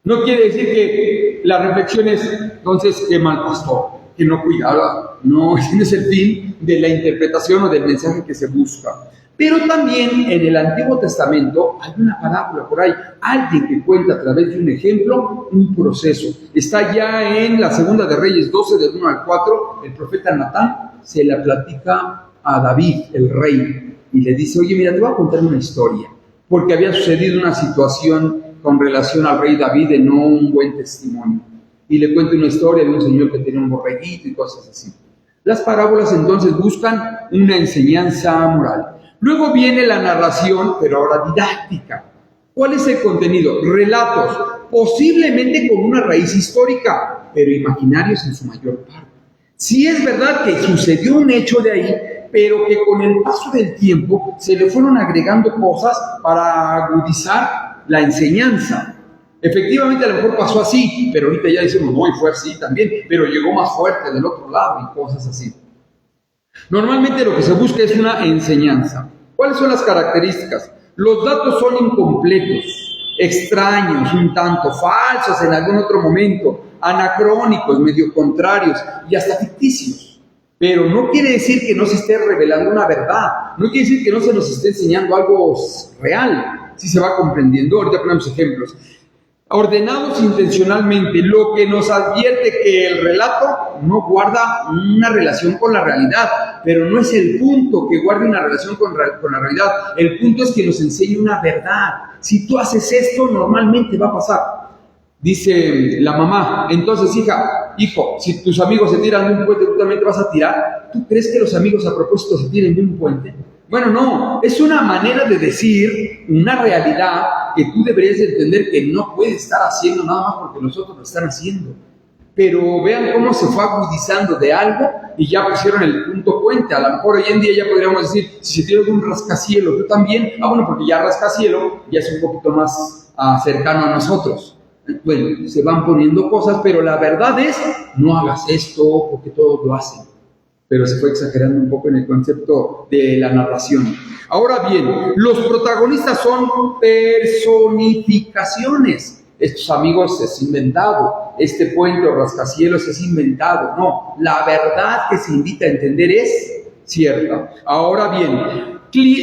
No quiere decir que la reflexión es, entonces, qué mal pastor, que no cuidaba. No, ese es el fin de la interpretación o del mensaje que se busca. Pero también en el Antiguo Testamento hay una parábola por ahí, alguien que cuenta a través de un ejemplo, un proceso. Está ya en la Segunda de Reyes 12, del 1 al 4, el profeta Natán se la platica a David, el rey, y le dice, oye, mira, te voy a contar una historia, porque había sucedido una situación con relación al rey David de no un buen testimonio. Y le cuenta una historia de un señor que tenía un borreguito y cosas así. Las parábolas entonces buscan una enseñanza moral. Luego viene la narración, pero ahora didáctica. ¿Cuál es el contenido? Relatos, posiblemente con una raíz histórica, pero imaginarios en su mayor parte. Sí es verdad que sucedió un hecho de ahí, pero que con el paso del tiempo se le fueron agregando cosas para agudizar la enseñanza. Efectivamente, a lo mejor pasó así, pero ahorita ya decimos, no, y fue así también, pero llegó más fuerte del otro lado y cosas así. Normalmente lo que se busca es una enseñanza. ¿Cuáles son las características? Los datos son incompletos, extraños, un tanto falsos en algún otro momento, anacrónicos, medio contrarios y hasta ficticios. Pero no quiere decir que no se esté revelando una verdad, no quiere decir que no se nos esté enseñando algo real, si se va comprendiendo. Ahorita ponemos ejemplos. Ordenados intencionalmente, lo que nos advierte que el relato no guarda una relación con la realidad, pero no es el punto que guarde una relación con la realidad, el punto es que nos enseñe una verdad. Si tú haces esto, normalmente va a pasar. Dice la mamá, entonces hijo, si tus amigos se tiran de un puente, ¿tú también te vas a tirar? ¿Tú crees que los amigos a propósito se tiren de un puente? Bueno, no, es una manera de decir una realidad que tú deberías entender que no puedes estar haciendo nada más porque los otros lo están haciendo. Pero vean cómo se fue agudizando de algo y ya pusieron el punto puente. A lo mejor hoy en día ya podríamos decir, si se tiene un rascacielos, tú también. Bueno, porque ya rascacielos ya es un poquito más cercano a nosotros. Bueno, se van poniendo cosas, pero la verdad es, no hagas esto, porque todos lo hacen. Pero se fue exagerando un poco en el concepto de la narración. Ahora bien, los protagonistas son personificaciones. Estos amigos es inventado, este puente o rascacielos es inventado. No, la verdad que se invita a entender es cierta. Ahora bien,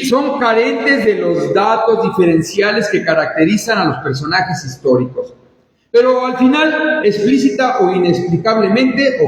son carentes de los datos diferenciales que caracterizan a los personajes históricos. Pero al final, explícita o implícitamente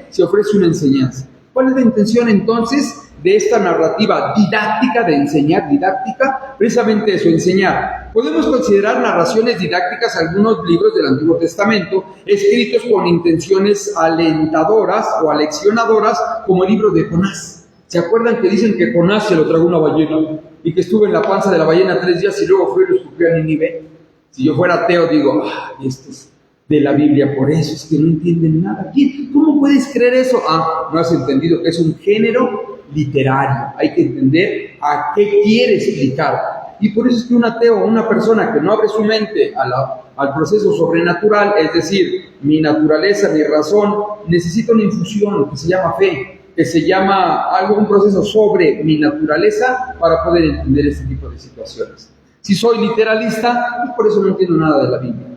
se ofrece una enseñanza. ¿Cuál es la intención entonces de esta narrativa didáctica, de enseñar didáctica? Precisamente eso, enseñar. Podemos considerar narraciones didácticas algunos libros del Antiguo Testamento, escritos con intenciones alentadoras o aleccionadoras, como el libro de Jonás. ¿Se acuerdan que dicen que Jonás se lo tragó una ballena y que estuvo en la panza de la ballena 3 días y luego fue y lo escupió a Nínive? Si yo fuera ateo, digo, esto es de la Biblia, por eso es que no entienden nada. ¿Cómo puedes creer eso? No has entendido que es un género literario. Hay que entender a qué quiere explicar. Y por eso es que un ateo, una persona que no abre su mente al proceso sobrenatural, es decir, mi naturaleza, mi razón, necesita una infusión que se llama fe, que se llama un proceso sobre mi naturaleza para poder entender este tipo de situaciones. Si soy literalista, pues por eso no entiendo nada de la Biblia.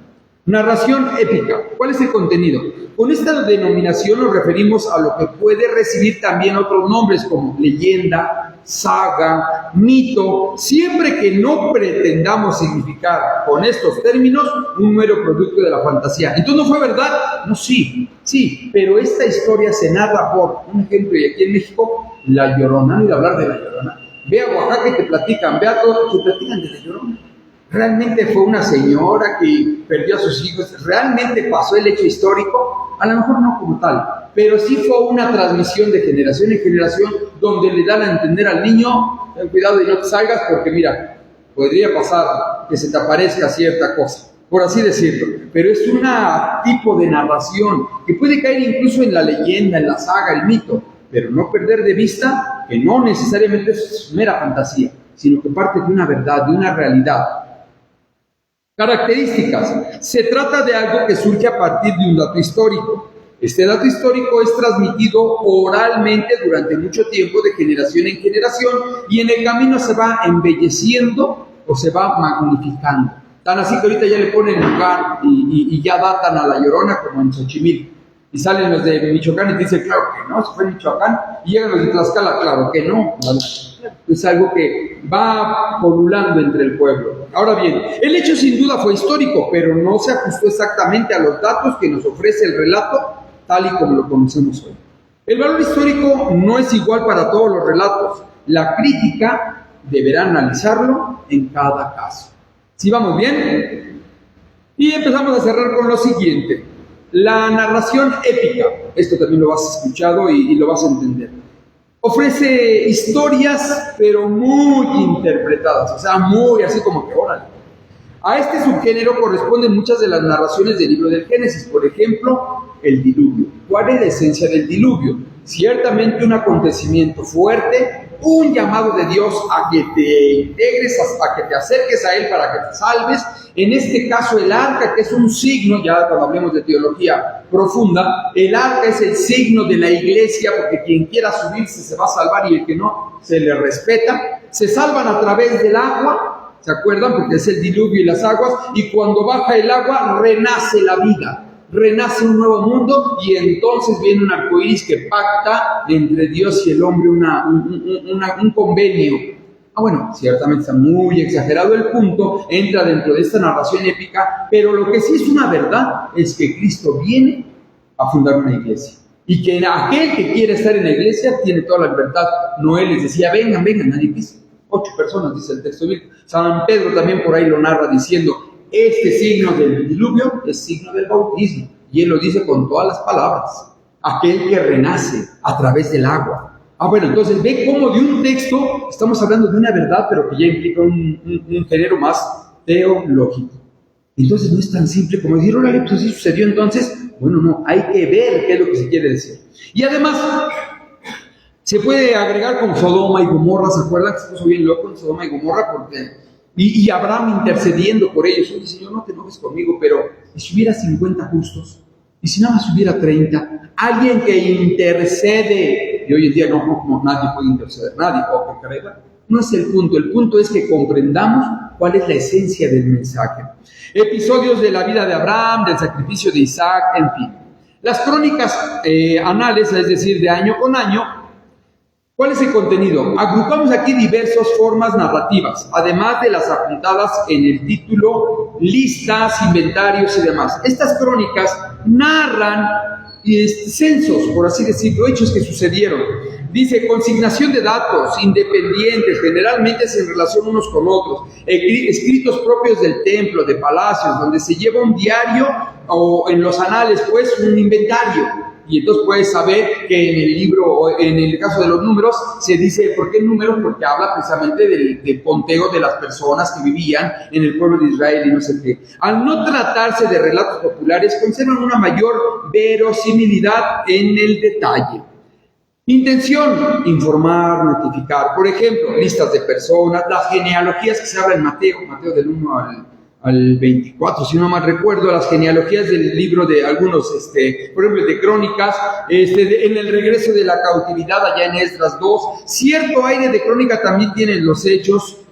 Narración épica. ¿Cuál es el contenido? Con esta denominación nos referimos a lo que puede recibir también otros nombres como leyenda, saga, mito, siempre que no pretendamos significar con estos términos un mero producto de la fantasía. Entonces, ¿no fue verdad? No, sí, pero esta historia se narra por, un ejemplo, y aquí en México, La Llorona. ¿Han oído hablar de La Llorona? Ve a Oaxaca y te platican, ve a todos, te platican de La Llorona. ¿Realmente fue una señora que perdió a sus hijos? ¿Realmente pasó el hecho histórico? A lo mejor no como tal, pero sí fue una transmisión de generación en generación donde le dan a entender al niño, ten cuidado y no te salgas porque mira, podría pasar que se te aparezca cierta cosa, por así decirlo. Pero es un tipo de narración que puede caer incluso en la leyenda, en la saga, el mito, pero no perder de vista que no necesariamente es mera fantasía, sino que parte de una verdad, de una realidad. Características. Se trata de algo que surge a partir de un dato histórico. Este dato histórico es transmitido oralmente durante mucho tiempo, de generación en generación, y en el camino se va embelleciendo o se va magnificando. Tan así que ahorita ya le ponen lugar y ya datan a La Llorona como en Xochimilco. Y salen los de Michoacán y te dicen, claro que no, se fue en Michoacán, y llegan los de Tlaxcala, claro que no. Es algo que va polulando entre el pueblo. Ahora bien, el hecho sin duda fue histórico, pero no se ajustó exactamente a los datos que nos ofrece el relato tal y como lo conocemos hoy. El valor histórico no es igual para todos los relatos. La crítica deberá analizarlo en cada caso. ¿Sí vamos bien? Y empezamos a cerrar con lo siguiente. La narración épica, esto también lo has escuchado y lo vas a entender. Ofrece historias, pero muy interpretadas, o sea, muy así como que órale. A este subgénero corresponden muchas de las narraciones del libro del Génesis, por ejemplo, el diluvio. ¿Cuál es la esencia del diluvio? Ciertamente un acontecimiento fuerte, un llamado de Dios a que te integres, a que te acerques a Él para que te salves. En este caso el arca, que es un signo, ya cuando hablemos de teología profunda, el arca es el signo de la iglesia, porque quien quiera subirse se va a salvar y el que no se le respeta. Se salvan a través del agua, ¿se acuerdan? Porque es el diluvio y las aguas, y cuando baja el agua renace la vida. Renace un nuevo mundo y entonces viene un arcoíris que pacta entre Dios y el hombre un convenio. Bueno, ciertamente está muy exagerado el punto, entra dentro de esta narración épica, pero lo que sí es una verdad es que Cristo viene a fundar una iglesia. Y que aquel que quiere estar en la iglesia tiene toda la libertad. Noé les decía, vengan, nadie pisa. 8 personas, dice el texto bíblico. San Pedro también por ahí lo narra diciendo, este signo del diluvio es signo del bautismo. Y él lo dice con todas las palabras. Aquel que renace a través del agua. Bueno, entonces ve cómo de un texto estamos hablando de una verdad, pero que ya implica un género más teológico. Entonces no es tan simple como decir, órale, pues así sucedió entonces. Bueno, no, hay que ver qué es lo que se quiere decir. Y además, se puede agregar con Sodoma y Gomorra. ¿Se acuerdan que se puso bien loco en Sodoma y Gomorra? Porque Y Abraham intercediendo por ellos. Oye, Señor, no te enojes conmigo, pero ¿y si hubiera 50 justos? ¿Y si nada más hubiera 30? Alguien que intercede. Y hoy en día no nadie puede interceder, nadie. O que carega. No es el punto es que comprendamos cuál es la esencia del mensaje. Episodios de la vida de Abraham, del sacrificio de Isaac, en fin. Las crónicas anales, es decir, de año con año. ¿Cuál es el contenido? Agrupamos aquí diversas formas narrativas, además de las apuntadas en el título, listas, inventarios y demás. Estas crónicas narran censos, por así decirlo, hechos que sucedieron. Dice, consignación de datos independientes, generalmente en relación unos con otros, escritos propios del templo, de palacios, donde se lleva un diario o en los anales, pues, un inventario. Y entonces puedes saber que en el libro, en el caso de los números, se dice, ¿por qué números? Porque habla precisamente del conteo de las personas que vivían en el pueblo de Israel y no sé qué. Al no tratarse de relatos populares, conservan una mayor verosimilidad en el detalle. Intención, informar, notificar. Por ejemplo, listas de personas, las genealogías que se habla en Mateo del 1 al 24, si no mal recuerdo, las genealogías del libro de algunos, por ejemplo, de crónicas, en el regreso de la cautividad allá en Esdras 2, cierto aire de crónica también tienen los hechos,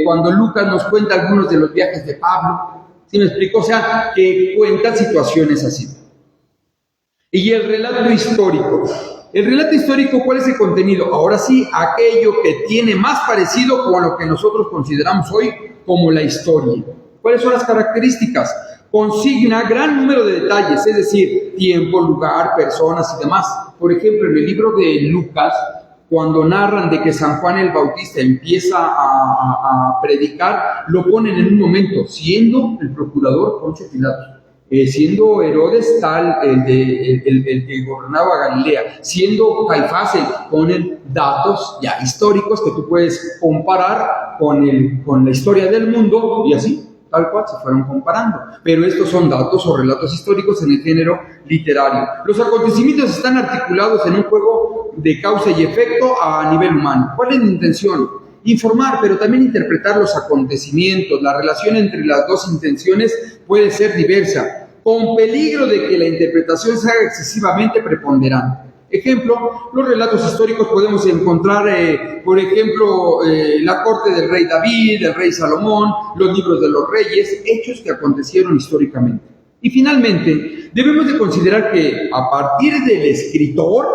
cuando Lucas nos cuenta algunos de los viajes de Pablo, ¿sí me explico? O sea, que cuentan situaciones así. Y el relato histórico. El relato histórico, ¿cuál es el contenido? Ahora sí, aquello que tiene más parecido con lo que nosotros consideramos hoy como la historia. ¿Cuáles son las características? Consigna gran número de detalles, es decir, tiempo, lugar, personas y demás. Por ejemplo, en el libro de Lucas, cuando narran de que San Juan el Bautista empieza a predicar, lo ponen en un momento, siendo el procurador Poncio Pilato, siendo Herodes tal, el que gobernaba Galilea, siendo Caifás, ponen datos ya históricos que tú puedes comparar con la historia del mundo y así. Tal cual se fueron comparando. Pero estos son datos o relatos históricos en el género literario. Los acontecimientos están articulados en un juego de causa y efecto a nivel humano. ¿Cuál es la intención? Informar, pero también interpretar los acontecimientos. La relación entre las dos intenciones puede ser diversa, con peligro de que la interpretación sea excesivamente preponderante. Ejemplo, los relatos históricos podemos encontrar, por ejemplo, la corte del rey David, del rey Salomón, los libros de los reyes, hechos que acontecieron históricamente. Y finalmente, debemos de considerar que a partir del escritor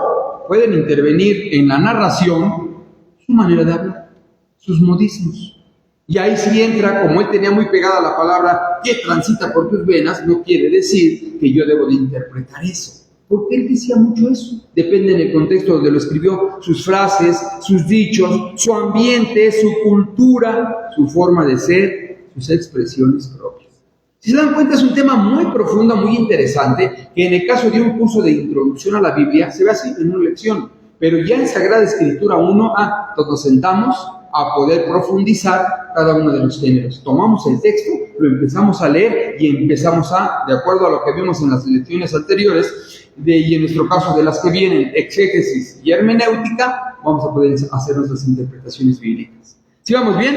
pueden intervenir en la narración su manera de hablar, sus modismos. Y ahí sí entra, como él tenía muy pegada la palabra que transita por tus venas, no quiere decir que yo debo de interpretar eso. Porque él decía mucho eso. Depende del contexto donde lo escribió, sus frases, sus dichos, su ambiente, su cultura, su forma de ser, sus expresiones propias. Si se dan cuenta, es un tema muy profundo, muy interesante, que en el caso de un curso de introducción a la Biblia se ve así en una lección. Pero ya en Sagrada Escritura 1, nos sentamos a poder profundizar cada uno de los géneros. Tomamos el texto, lo empezamos a leer y empezamos de acuerdo a lo que vimos en las lecciones anteriores, y en nuestro caso de las que vienen, exégesis y hermenéutica, vamos a poder hacer nuestras interpretaciones bíblicas. ¿Sí vamos bien?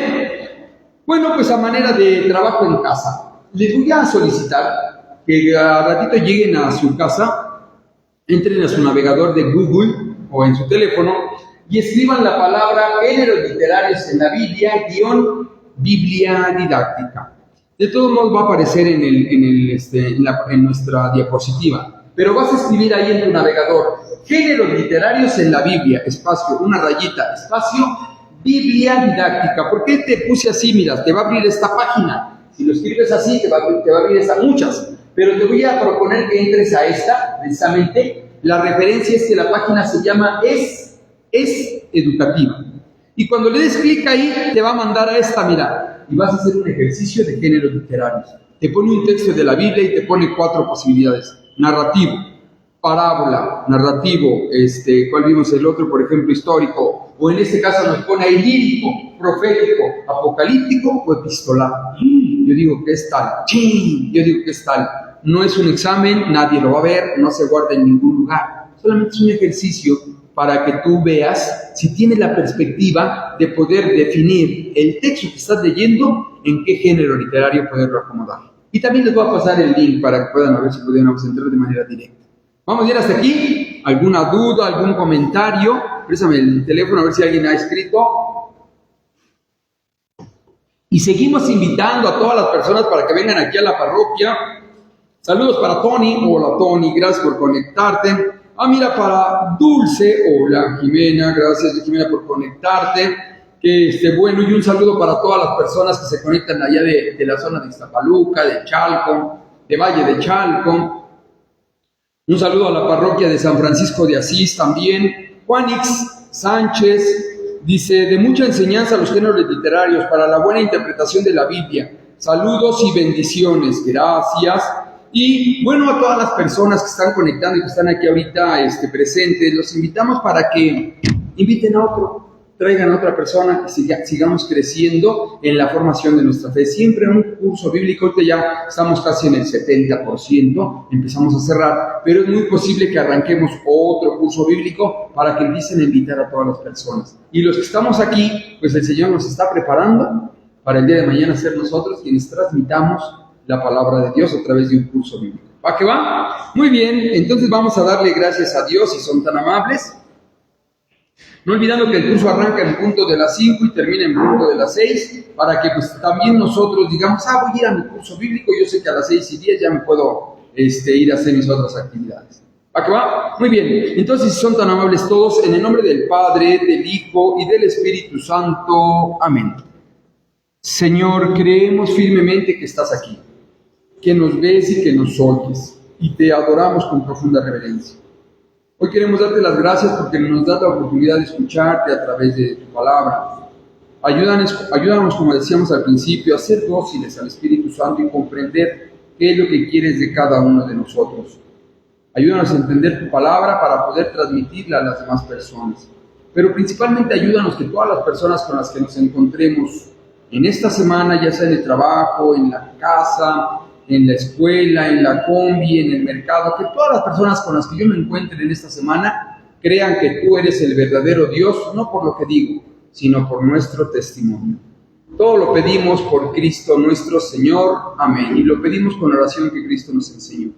Bueno, pues a manera de trabajo en casa, les voy a solicitar que a ratito lleguen a su casa, entren a su navegador de Google o en su teléfono y escriban la palabra géneros literarios en la Biblia, Biblia didáctica. De todos modos va a aparecer en nuestra diapositiva. Pero vas a escribir ahí en tu navegador, géneros literarios en la Biblia, espacio, una rayita, espacio, Biblia didáctica. ¿Por qué te puse así? Mira, te va a abrir esta página. Si lo escribes así, te va a abrir muchas. Pero te voy a proponer que entres a esta, precisamente. La referencia es que la página se llama Es Educativa. Y cuando le des clic ahí, te va a mandar a esta, mira, y vas a hacer un ejercicio de géneros literarios. Te pone un texto de la Biblia y te pone 4 posibilidades. Narrativo, parábola, narrativo, ¿cuál vimos el otro? Por ejemplo, histórico, o en este caso nos pone ahí lírico, profético, apocalíptico o epistolar. Yo digo que es tal, yo digo que es tal. No es un examen, nadie lo va a ver, no se guarda en ningún lugar. Solamente es un ejercicio para que tú veas si tienes la perspectiva de poder definir el texto que estás leyendo, en qué género literario poderlo acomodar. Y también les voy a pasar el link para que puedan ver si pudiéramos entrar de manera directa. Vamos bien hasta aquí. ¿Alguna duda, algún comentario? Préstame el teléfono a ver si alguien ha escrito. Y seguimos invitando a todas las personas para que vengan aquí a la parroquia. Saludos para Tony. Hola Tony, gracias por conectarte. Mira, para Dulce. Hola Jimena, gracias Jimena por conectarte. Bueno, y un saludo para todas las personas que se conectan allá de la zona de Iztapaluca, de Chalco, de Valle de Chalco. Un saludo a la parroquia de San Francisco de Asís también. Juanix Sánchez dice, de mucha enseñanza a los géneros literarios para la buena interpretación de la Biblia. Saludos y bendiciones. Gracias. Y bueno, a todas las personas que están conectando y que están aquí ahorita presentes, los invitamos para que inviten a otro, traigan a otra persona y sigamos creciendo en la formación de nuestra fe. Siempre un curso bíblico, ahorita ya estamos casi en el 70%, empezamos a cerrar, pero es muy posible que arranquemos otro curso bíblico para que empiecen a invitar a todas las personas. Y los que estamos aquí, pues el Señor nos está preparando para el día de mañana ser nosotros quienes transmitamos la palabra de Dios a través de un curso bíblico. ¿Va que va? Muy bien, entonces vamos a darle gracias a Dios si son tan amables. No olvidando que el curso arranca en punto de las 5 y termina en punto de las 6, para que pues también nosotros digamos, voy a ir a mi curso bíblico, yo sé que a las 6:10 ya me puedo ir a hacer mis otras actividades. ¿Va que va? Muy bien, entonces si son tan amables todos, en el nombre del Padre, del Hijo y del Espíritu Santo. Amén. Señor, creemos firmemente que estás aquí, que nos ves y que nos oyes, y te adoramos con profunda reverencia. Hoy queremos darte las gracias porque nos das la oportunidad de escucharte a través de tu palabra. Ayúdanos, como decíamos al principio, a ser dóciles al Espíritu Santo y comprender qué es lo que quieres de cada uno de nosotros. Ayúdanos a entender tu palabra para poder transmitirla a las demás personas. Pero principalmente ayúdanos que todas las personas con las que nos encontremos en esta semana, ya sea en el trabajo, en la casa, en la escuela, en la combi, en el mercado, que todas las personas con las que yo me encuentre en esta semana crean que tú eres el verdadero Dios, no por lo que digo, sino por nuestro testimonio. Todo lo pedimos por Cristo nuestro Señor. Amén. Y lo pedimos con la oración que Cristo nos enseñó.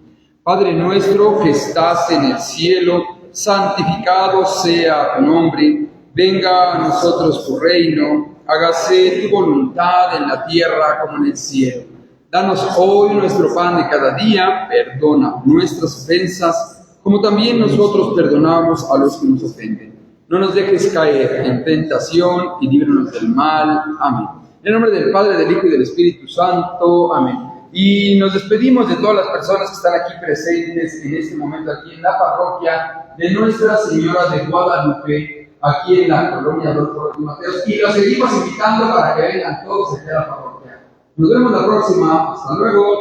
Padre nuestro que estás en el cielo, santificado sea tu nombre. Venga a nosotros tu reino. Hágase tu voluntad en la tierra como en el cielo. Danos hoy nuestro pan de cada día, perdona nuestras ofensas, como también nosotros perdonamos a los que nos ofenden. No nos dejes caer en tentación y líbranos del mal. Amén. En el nombre del Padre, del Hijo y del Espíritu Santo. Amén. Y nos despedimos de todas las personas que están aquí presentes en este momento, aquí en la parroquia de Nuestra Señora de Guadalupe, aquí en la colonia Adolfo López Mateos, y los seguimos invitando para que vengan todos aquí a la parroquia. Nos vemos la próxima. Hasta luego.